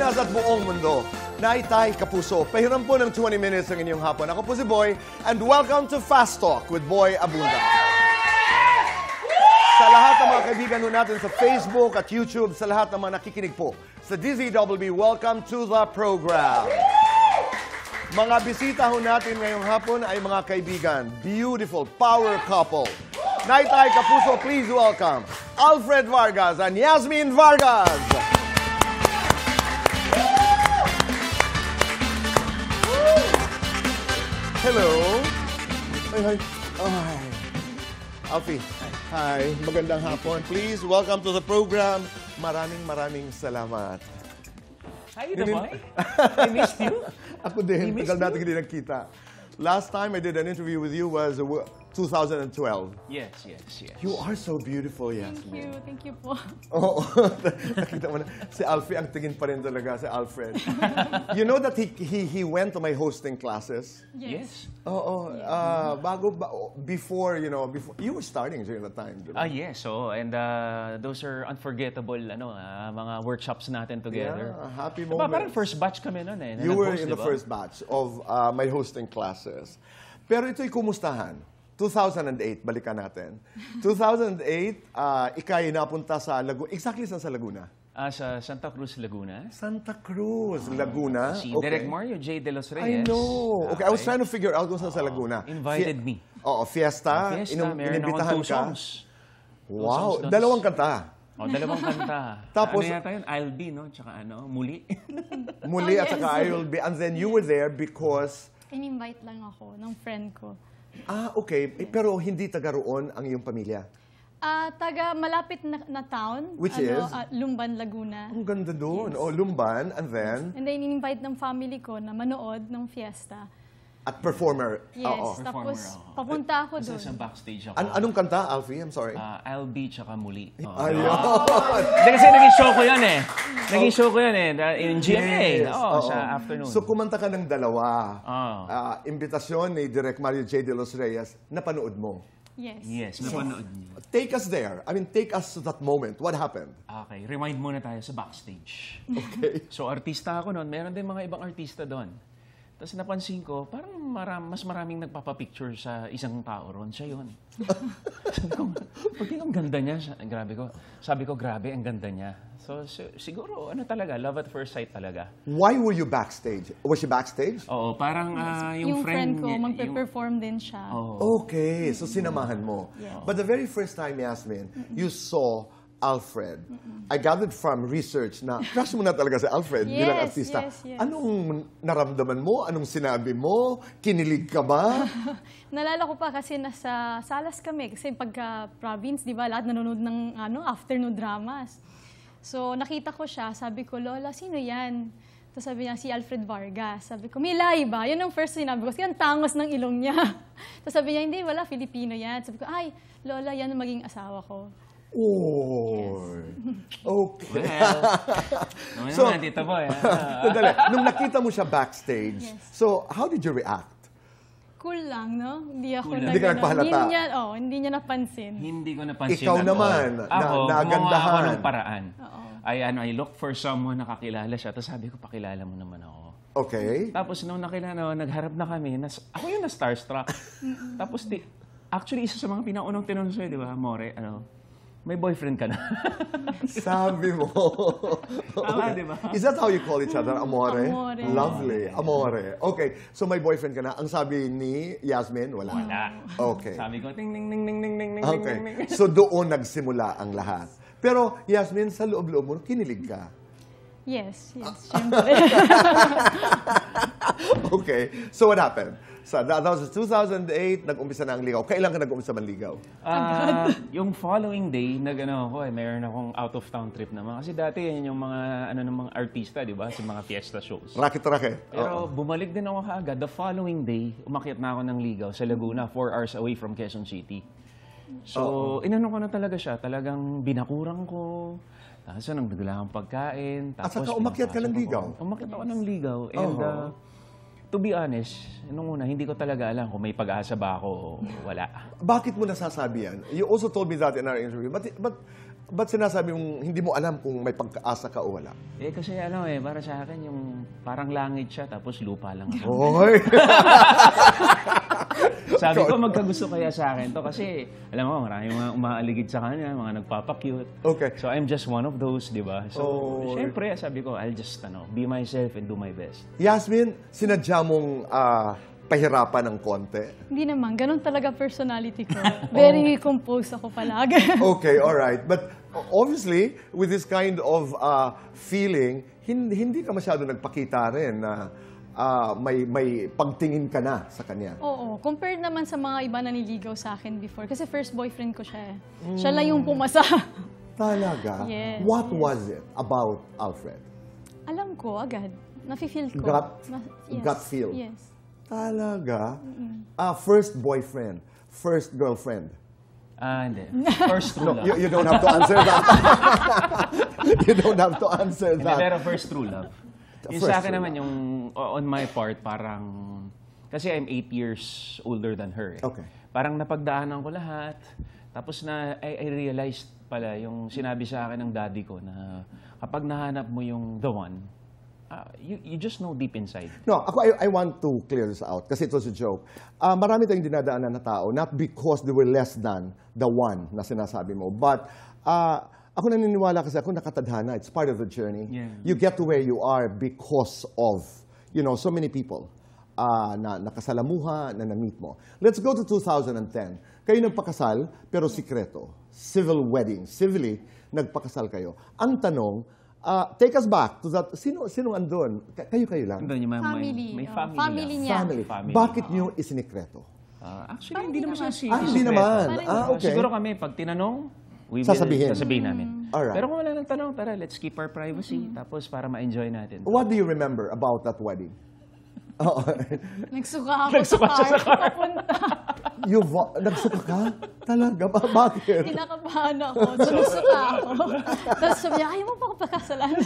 Pilipinas at buong mundo. Naitay Kapuso, pahiram po ng 20 minutes ng inyong hapon. Ako po si Boy, and welcome to Fast Talk with Boy Abunda. Sa lahat ng mga kaibigan natin sa Facebook at YouTube, sa lahat ng mga nakikinig po sa DZWB, welcome to the program. Mga bisita ho natin ngayong hapon ay mga kaibigan, beautiful power couple. Naitay Kapuso, please welcome Alfred Vargas and Yasmin Vargas. Hello. Hi. Hi. Alfie. Hi. Magandang hapon. Please welcome to the program. Maraming salamat. Hi, the boy. I missed you. Ako din. Tagal natin hindi nagkita. Last time I did an interview with you was 2012. Yes. You are so beautiful, Yasmin. Thank you po. Oo. Nakita mo na. Si Alfie, ang tingin pa rin talaga, si Alfred. You know that he went to my hosting classes? Yes. Oo. Before, you were starting during that time. Diba? Yes. So, and those are unforgettable, mga workshops natin together. Yeah, happy moment. Parang first batch kami nun eh. You were in the first batch of my hosting classes. Pero ito'y kumustahan. 2008, balikan natin. 2008, ikay napunta sa Laguna. Exactly saan sa Laguna? Sa Santa Cruz, Laguna. Santa Cruz, Laguna. Si Direk Mario J. De Los Reyes. I know. Okay, I was trying to figure out kung saan sa Laguna. Invited me. Oo, fiesta. Meron Inimbitahan akong 2 ka. songs. Wow, dalawang kanta. Dalawang kanta. Tapos, ano yata yun? I'll Be, no? Tsaka Muli. Muli at yes. saka I Will Be. And then you were there because... In-invite lang ako ng friend ko. Okay. Pero hindi taga roon ang iyong pamilya? Taga malapit na town. Which is? Lumban, Laguna. Ang ganda doon. Yes. Lumban. And then? And then in-invite ng family ko na manood ng fiesta. At performer. Yes. Tapos papunta ako doon. Sa backstage ako. Anong kanta, Alfie? I'm sorry. I'll Be, tsaka Muli. Ayun. Hindi kasi naging show ko yan eh. Naging show ko yan eh. In GMA. Yes. Sa afternoon. So kumanta ka ng dalawa. Imbitasyon ni Direk Mario J. De Los Reyes. Napanood mo? Yes. Napanood niyo. Take us there. I mean, take us to that moment. What happened? Okay, rewind muna tayo sa backstage. Okay. So, artista ako noon. Meron din mga ibang artista doon. Tapos napansin ko, parang mas maraming nagpapapicture sa isang tao ron. Siya yun. Sabi ko, pati ang ganda niya. Sabi ko, grabe, ang ganda niya. So, siguro, talaga, love at first sight talaga. Why were you backstage? Was she backstage? Oo, parang yung friend ko, magpe-perform din siya. Okay, so sinamahan mo. Yeah. But the very first time, Yasmin, you saw Alfred, I gathered from research na crush mo na talaga si Alfred bilang artista. Yes. Anong naramdaman mo? Anong sinabi mo? Kinilig ka ba? Nalala ko pa kasi nasa Salas kami. Kasi pagka province, di ba, lahat nanonood ng afternoon dramas. So nakita ko siya, sabi ko, Lola, sino yan? Tapos sabi niya, si Alfred Vargas. Sabi ko, may lahi ba? Yun ang first sinabi ko. Kasi ang tangos ng ilong niya. Tapos sabi niya, hindi, wala, Filipino yan. Sabi ko, ay, Lola, yan ang maging asawa ko. Oh, okay. Well, so, Tita Boy. Nung nakita mo siya backstage, so how did you react? Cool lang, no? Hindi ako Hindi ka nagpahalata? Hindi niya napansin. Hindi ko napansin. Ikaw naman, nagandahan. Ako ng paraan. I look for someone na kakilala siya. Tapos sabi ko, pakilala mo naman ako. Okay. Tapos nung nagharap na kami, ako yung na-starstruck. Tapos, actually, isa sa mga pinaunang tinanong sa'yo, di ba, More, may boyfriend ka na. Sabi mo. Tama, di ba? Is that how you call each other? Amore? Amore. Lovely. Amore. Okay. So may boyfriend ka na. Ang sabi ni Yasmin, wala. Wala. Okay. Sabi ko, ting, ting, ting, ting, ting, ting, ting, Okay. ting. So doon nagsimula ang lahat. Pero Yasmin, sa loob-loob mo, kinilig ka. Yes, syempre. Okay. So what happened? So that was 2008, nag-umpisa na ang ligaw. Kailan ka nag-umpisa manligaw? Yung following day, mayroon akong out-of-town trip naman. Kasi dati yan yung mga, ng mga artista, di ba? Sa mga fiesta shows. Racket-racket. Pero bumalik din ako kaagad. The following day, umakyat na ako ng ligaw sa Laguna, 4 hours away from Quezon City. So, inano ko na talaga siya. Talagang binakurang ko. Tapos nagdala akong pagkain. At saka umakyat ka ng ligaw? Umakyat ako ng ligaw. And to be honest, nung una, hindi ko talaga alam kung may pag-asa ba ako o wala. Bakit mo nasasabi yan? You also told me that in our interview. But Ba't sinasabi mong hindi mo alam kung may pagkaasa ka o wala? Eh, kasi para sa akin, yung parang langit siya, tapos lupa lang ako. Oy! Sabi ko, magkagusto kaya sa akin to kasi, alam mo, marami mga umaaligid sa kanya, mga nagpapakute. Okay. So, I'm just one of those, di ba? So, Oh. syempre, sabi ko, I'll just, be myself and do my best. Yasmin, sinadya mong pahirapan ng konti? Hindi naman, ganun talaga personality ko. Very composed ako palagi. Okay, all right. But obviously, with this kind of feeling, hindi ka masyado nagpakita rin na may pagtingin ka na sa kanya. Oo, compared naman sa mga iba na niligaw sa akin before. Kasi first boyfriend ko siya eh. Siya lang yung pumasa. Talaga? Yes, What yes. was it about Alfred? Alam ko agad. Nafe-feel ko. Gut feel? Yes. Talaga? First boyfriend, first girlfriend. Hindi. First true No, love. you don't have to answer that. You don't have to answer Hindi, that. pero first true love. Yung First sa akin true naman, yung on my part, parang, kasi I'm 8 years older than her. Okay. Parang napagdaanan ko lahat. Tapos I realized pala yung sinabi sa akin ng daddy ko na kapag nahanap mo yung the one, you just know deep inside. No, I want to clear this out kasi it was a joke. Marami tayong dinadaanan na tao, not because they were less than the one na sinasabi mo, but ako naniniwala kasi ako nakatadhana. It's part of the journey. Yeah. You get to where you are because of, so many people na nakasalamuha, na na-meet mo. Let's go to 2010. Kayo nagpakasal, pero sikreto. Civil wedding. Civilly, nagpakasal kayo. Ang tanong, take us back to that. Sino andun? Kayo lang. Doon yung Family. may Oh, family, family lang. niya. Family. Bakit nyo isinekreto? Actually, hindi naman siya Hindi naman. Okay. Siguro kami, pag tinanong, Sasabihin. sasabihin namin. Alright. Pero kung wala nang tanong, tara, let's keep our privacy. Tapos para ma-enjoy natin. What do you remember about that wedding? Nagsuka ako sa car. Papunta. Nagsuka ka? Talaga? Bakit? Kinakabahan ako. Nagsuka ako. Tapos sabi niya, ayaw mo pa ako pakasalan.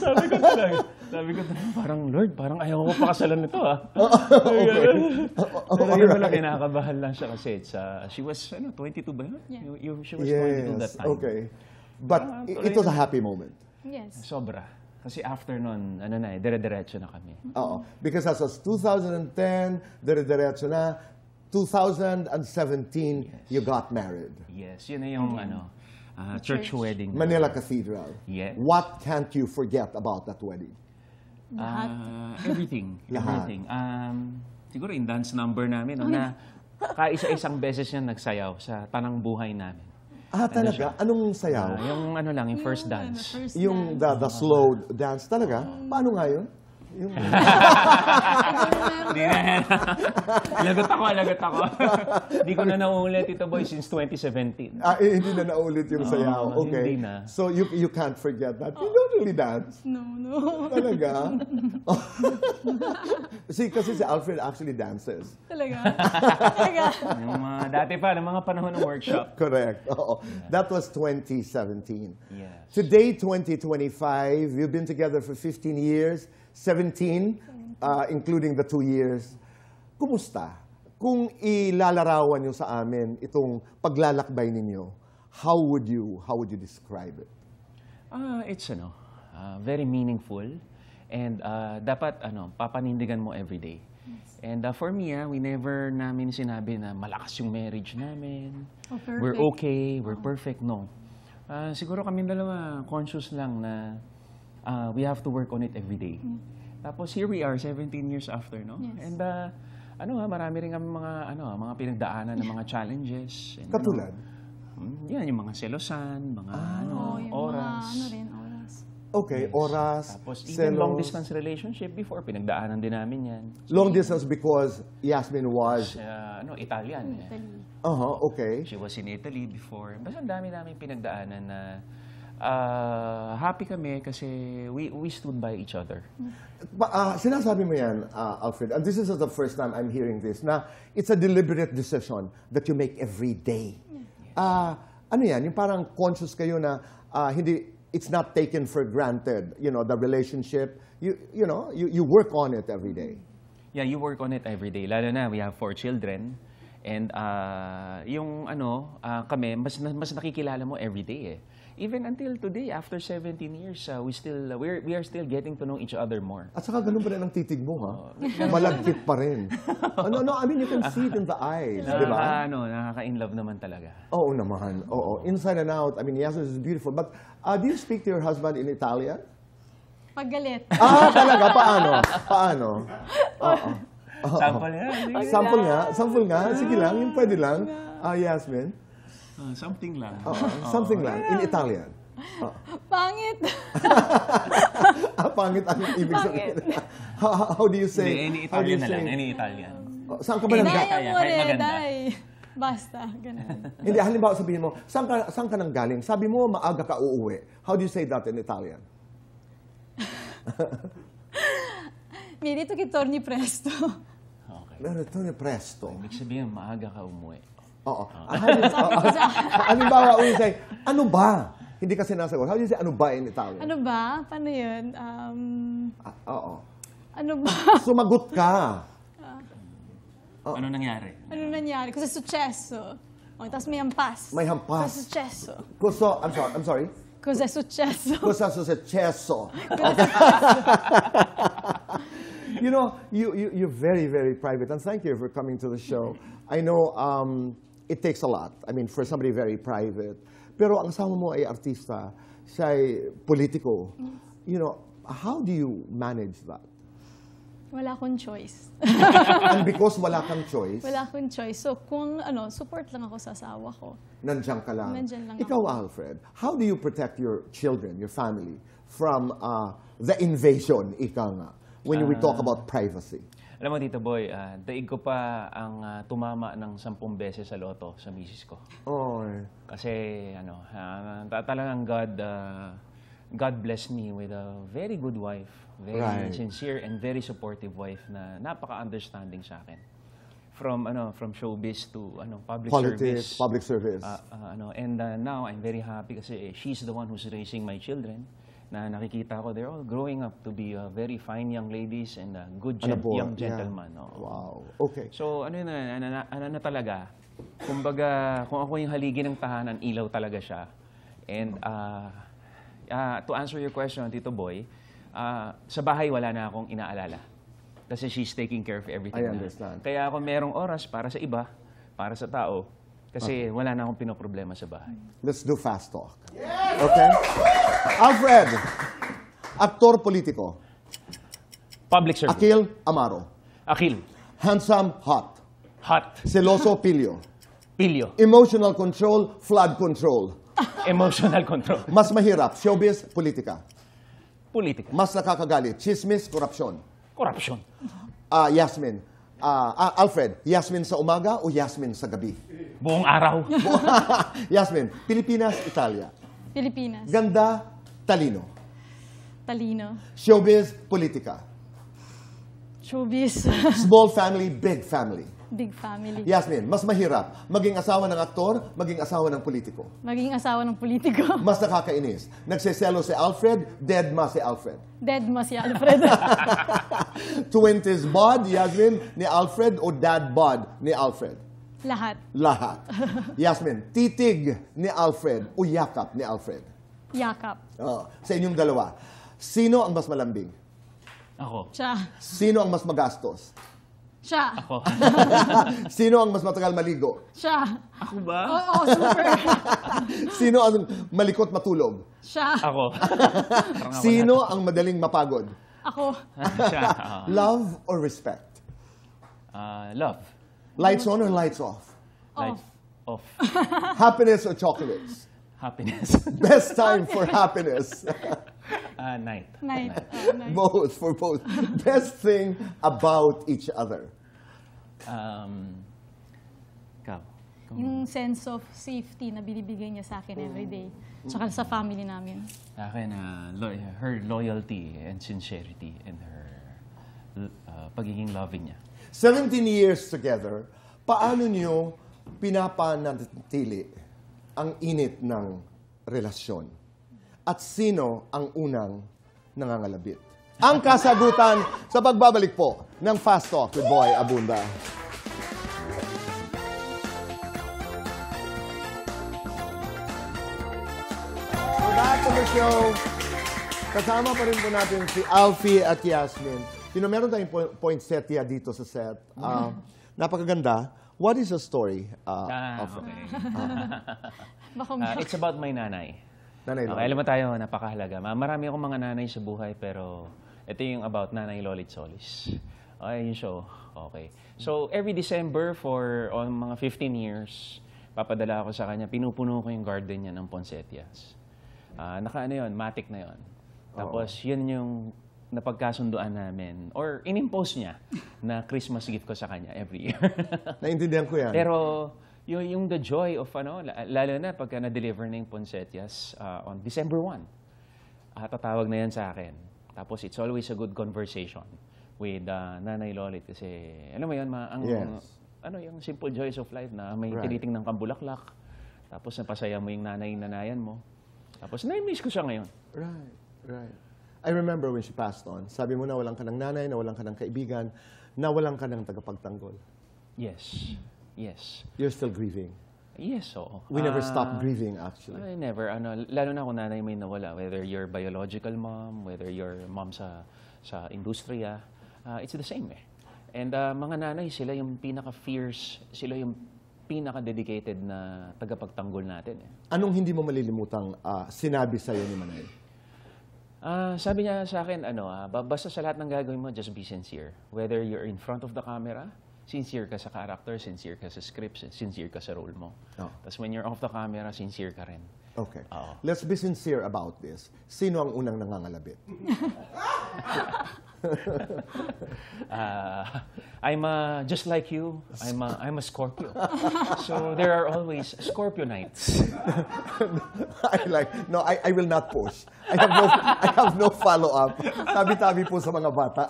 Sabi ko talaga, parang Lord, parang ayaw ko pakasalan nito Pero yun lang, kinakabahan lang siya kasi she was, 22 ba yun? Yeah. She was 22 that time. Okay. But it was a happy moment. Yes. Sobra. Kasi after nun, dire-diretso na kami. Oo. Because that was 2010, dire-diretso na. 2017, you got married. Yes, yun na yung church wedding. Manila Cathedral. Yes. What can't you forget about that wedding? Everything. Lahat. Everything. Siguro yung dance number namin, na kaisa-isang beses niya nagsayaw sa tanang buhay namin. Talaga? Anong sayaw? Yung yung first dance. Yung the slow dance talaga? Paano nga yun? Hindi na. Lagot ako. Hindi ko na naulit ito, boy, since 2017. Hindi na naulit yung sayaw. Okay. hindi na. So you can't forget that. You don't really dance. No. Talaga? Kasi si Alfred actually dances. Talaga. Yung dati pa, ng mga panahon ng workshop. Correct. Oo. That was 2017. Yes. Today, 2025, you've been together for 15 years, 17, including the 2 years. Kumusta? Kung ilalarawan niyo sa amin itong paglalakbay ninyo, how would you describe it? It's very meaningful and dapat papanindigan mo every day. And for me, we never namin sinabi na malakas yung marriage namin. Perfect. We're okay, we're perfect. No. Siguro kami dalawa conscious lang na we have to work on it every day. Tapos here we are 17 years after, no? Yes. And marami rin kami mga pinagdaanan ng mga challenges. And, Katulad? Yan, yung mga selosan, mga Yung oras. mga, oras. Okay, oras, Tapos even long selos. distance relationship before, pinagdaanan din namin yan. Long distance because Yasmin was... Italian. Italy. Okay. She was in Italy before. Basta ang dami namin pinagdaanan na happy kami kasi we stood by each other. Sinasabi mo yan, Alfred, and this is the first time I'm hearing this, na it's a deliberate decision that you make every day. Ano yan? Yung parang conscious kayo na it's not taken for granted, the relationship. You work on it every day. Yeah, you work on it every day. Lalo na, we have 4 children. And kami, mas nakikilala mo every day even until today, after 17 years, we are still getting to know each other more. At saka ganun pa rin ang titig mo, ha? Malagkit pa rin. No, I mean, you can see it in the eyes, di ba? Nakaka-in-love naman talaga. Oo naman, oo. Inside and out, I mean, yes, this is beautiful. But do you speak to your husband in Italian? Paggalit. Talaga? Paano? Oo. Sample yan. Sample nga. Sige lang, yung pwede lang. Yasmin? Something lang. Something lang, in Italian. Pangit. Pangit ang ibig sabihin. How do you say? Any Italian na lang, any Italian. Saan ka ba nang Dai, kaya, amore, kahit maganda. dai. Basta, ganun. Hindi, halimbawa sabihin mo, saan ka nang galing? Sabi mo, maaga ka uuwi. How do you say that in Italian? Mi dito che torni presto. Okay. Torni presto. Ibig sabihin, maaga ka umuwi. Oo. Halimbawa, you say, ano ba? Hindi ka sinasagot. How do you say, ano ba in Italian? Ano ba? Paano yun? Oo. Ano ba? Sumagot ka. Ano nangyari? Ano nangyari? Cosa è successo? Tapos may hampas. May hampas. Cosa è successo? I'm sorry. Cosa è successo? Cosa successo? You know, you're very, very private, and thank you for coming to the show. I know it takes a lot. I mean, for somebody very private. Pero ang asawa mo ay artista, siya ay politiko. You know, how do you manage that? Wala akong choice. And because wala kang choice, Wala akong choice. So kung support lang ako sa asawa ko. nandiyan ka lang. Nandiyan lang Ikaw, ako. Alfred, how do you protect your children, your family, from the invasion, ika nga, when we talk about privacy? Alam mo, Tito Boy, daig ko pa ang tumama ng 10 beses sa loto sa misis ko. Oh, Kasi, talagang God blessed me with a very good wife. Very Right. sincere and very supportive wife na napaka-understanding sa akin. From showbiz to public politics, service. public service. And now I'm very happy kasi she's the one who's raising my children. Na nakikita ko, they're all growing up to be very fine young ladies and good young gentlemen. Yeah. Oo. Wow. Okay. So na talaga, kumbaga, kung ako yung haligi ng tahanan, ilaw talaga siya. And to answer your question, Tito Boy, sa bahay wala na akong inaalala. Kasi she's taking care of everything. I understand. Kaya ako merong oras para sa iba, para sa tao, kasi wala na akong pinoproblema sa bahay. Let's do fast talk. Okay? Alfred, aktor politiko. Public service. Akil Amaro. Akil. Handsome, hot. Hot. Seloso, pilyo. Pilyo. Emotional control, flood control. Emotional control. Mas mahirap, showbiz, politika. Politika. Mas nakakagalit, chismis, korupsyon. Corruption. Yasmin. Alfred, Yasmin sa umaga o Yasmin sa gabi? Buong araw. Yasmin, Pilipinas, Italia. Pilipinas. Ganda, talino. Talino. Showbiz, politika. Showbiz. Small family, big family. Big family. Yasmin, mas mahirap maging asawa ng aktor, maging asawa ng politiko. Maging asawa ng politiko. Mas nakakainis. Nagseselo si Alfred, dead ma si Alfred. Dead mo si Alfred. 20s bod, Yasmin, ni Alfred o dad bod ni Alfred? Lahat. Lahat. Yasmin, titig ni Alfred o yakap ni Alfred? Yakap. Sa inyong dalawa, sino ang mas malambing? Ako. Siya. Sino ang mas magastos? Siya. Ako. Sino ang mas matagal maligo? Siya. Ako ba? Oo, super. Sino ang malikot matulog? Siya. Ako. Sino ang madaling mapagod? Ako. Siya. Love or respect? Love. Lights on or lights off? Life. Off. Happiness or chocolates? Happiness. Best time for happiness? Night. Night. Night. Both, for both. Best thing about each other? Ikaw. Yung sense of safety na binibigay niya sa akin everyday. Tsaka sa family namin. Sa akin, her loyalty and sincerity and her pagiging loving niya. 17 years together, paano niyo pinapanatili ang init ng relasyon? At sino ang unang nangangalabit? Ang kasagutan sa pagbabalik po ng Fast Talk with Boy Abunda. to the show. Kasama pa rin po natin si Alfie at Yasmin. Meron tayong poinsettia dito sa set. Napakaganda. What is the story? Okay. Baka It's about my nanay. Nanay Okay, Lolit. alam mo tayo, napakahalaga. Marami akong mga nanay sa buhay, pero ito yung about Nanay Lolit Solis. Okay, yung show. Okay. So, every December for mga 15 years, papadala ako sa kanya, pinupuno ko yung garden niya ng poinsettias. Naka-ano yun, matic na yun. Tapos, yun yung napagkasunduan namin, or inimpose niya, na Christmas gift ko sa kanya every year. Naintindihan ko yan. Pero, yung the joy of, lalo na pagka na-deliver na yung poinsettias on December 1, tatawag na yan sa akin. Tapos, it's always a good conversation with Nanay Lolit kasi, alam mo yun, Yes. yung simple joys of life na may Right. tinitingnan kang bulaklak, tapos napasaya mo yung nanay-nanayan mo. Tapos, na-miss ko siya ngayon. Right, right. I remember when she passed on. Sabi mo na walang ka ng nanay, na walang ka ng kaibigan, na walang ka ng tagapagtanggol. Yes. Yes. You're still grieving. Yes, oo. We never stop grieving, actually. I never. Lalo na kung nanay may nawala, whether your biological mom, whether your mom sa industriya, it's the same eh. And mga nanay, sila yung pinaka-fierce, sila yung pinaka-dedicated na tagapagtanggol natin eh. Anong hindi mo malilimutang sinabi sa'yo ni Manay? Sabi niya sa akin, basta sa lahat ng gagawin mo, just be sincere. Whether you're in front of the camera, sincere ka sa character, sincere ka sa script, sincere ka sa role mo. Oh. Tapos when you're off the camera, sincere ka rin. Okay. Oo. Let's be sincere about this. Sino ang unang nangangalabit? I'm just like you. I'm a Scorpio. So there are always Scorpio nights. I will not push. I have no follow-up. Tabi-tabi po sa mga bata.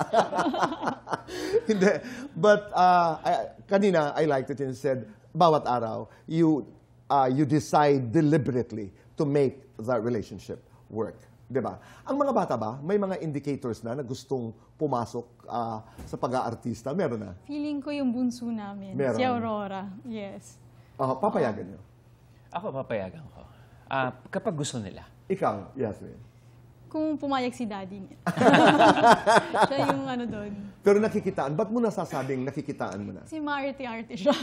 Hindi. But kanina, I liked it and said, bawat araw, you decide deliberately to make the relationship work. Diba? Ang mga bata ba, may mga indicators na gustong pumasok sa pag-aartista? Meron na? feeling ko yung bunso namin, Meron. si Aurora. Yes. Papayagan niyo. Ako papayagan ko. Kapag gusto nila. Ikaw, Yasmin. Kung pumayag si daddy niya. Siya yung doon. Pero nakikitaan. Ba't mo nasasabing nakikitaan mo na? Si Marty-arte siya.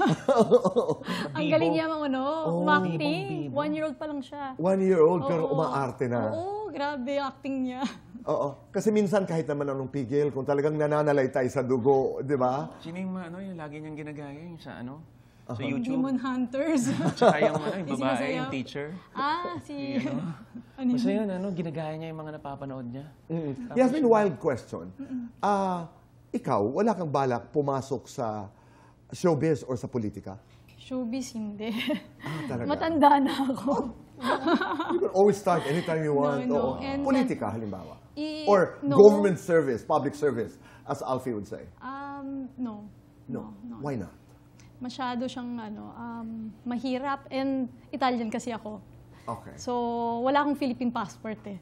Ang Bibo. galing niya bibong-bibo. umaacting. 1-year-old pa lang siya. 1-year-old pero Oo. umaarte na. Oo, grabe yung acting niya. Oo. Kasi minsan kahit naman anong pigil, kung talagang nananalaytay sa dugo, di ba? Sino yung lagi niyang ginagaya yung sa sa YouTube? Demon Hunters. Tsaka yung Yung babae, sinasayaw. yung teacher. si... Basta yun, ginagaya niya yung mga napapanood niya. Yasmin, wild question. Ikaw, wala kang balak pumasok sa showbiz or sa politika? Showbiz, hindi. Talaga? Matanda na ako. You can always start anytime you want. No. Oo. And Politika, halimbawa. Or no. government service, public service, as Alfie would say. No. No. Why not? Masyado siyang mahirap. And Italian kasi ako. Okay. So, wala akong Philippine passport eh.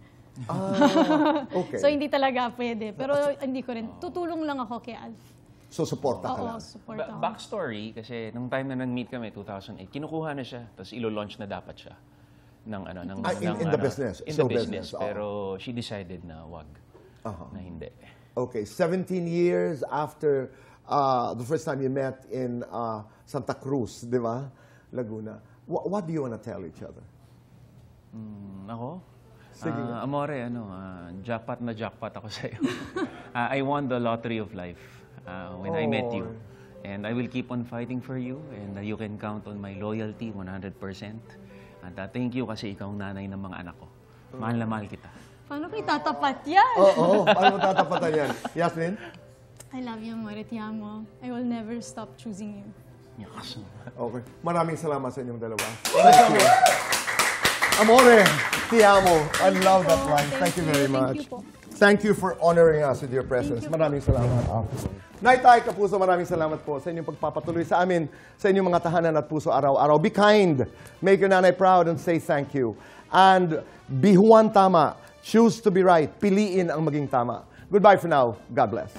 Okay. So, hindi talaga pwede. Pero hindi ko rin. Tutulong lang ako kay Alf. So, suporta ka Oo, lang. support ako. Backstory, kasi nung time na nag-meet kami, 2008, kinukuha na siya, tapos ilo-launch na dapat siya. In the business, In show the business. business, oo. Pero she decided na wag. Na hindi. Okay, 17 years after the first time you met in Santa Cruz, di ba? Laguna. What do you want to tell each other? Ako? Sige. Amore, jackpot na jackpot ako sa'yo. I won the lottery of life when I met you. And I will keep on fighting for you. And you can count on my loyalty 100%. And thank you kasi ikaw ang nanay ng mga anak ko. Mahal na mahal kita. Paano ko itatapat yan? Oo, paano mo tatapatan yan? Yasmin? I love you, amore. Ti amo. I will never stop choosing you. Yes. Okay. Maraming salamat sa inyong dalawa. Thank you. Amore, ti amo. I love that line. Thank you very much. Thank you po. Thank you for honoring us with your presence. Maraming salamat. Naitay Kapuso, maraming salamat po sa inyong pagpapatuloy sa amin, sa inyong mga tahanan at puso araw-araw. Be kind. Make your nanay proud and say thank you. And be huwan tama. Choose to be right. Piliin ang maging tama. Goodbye for now. God bless.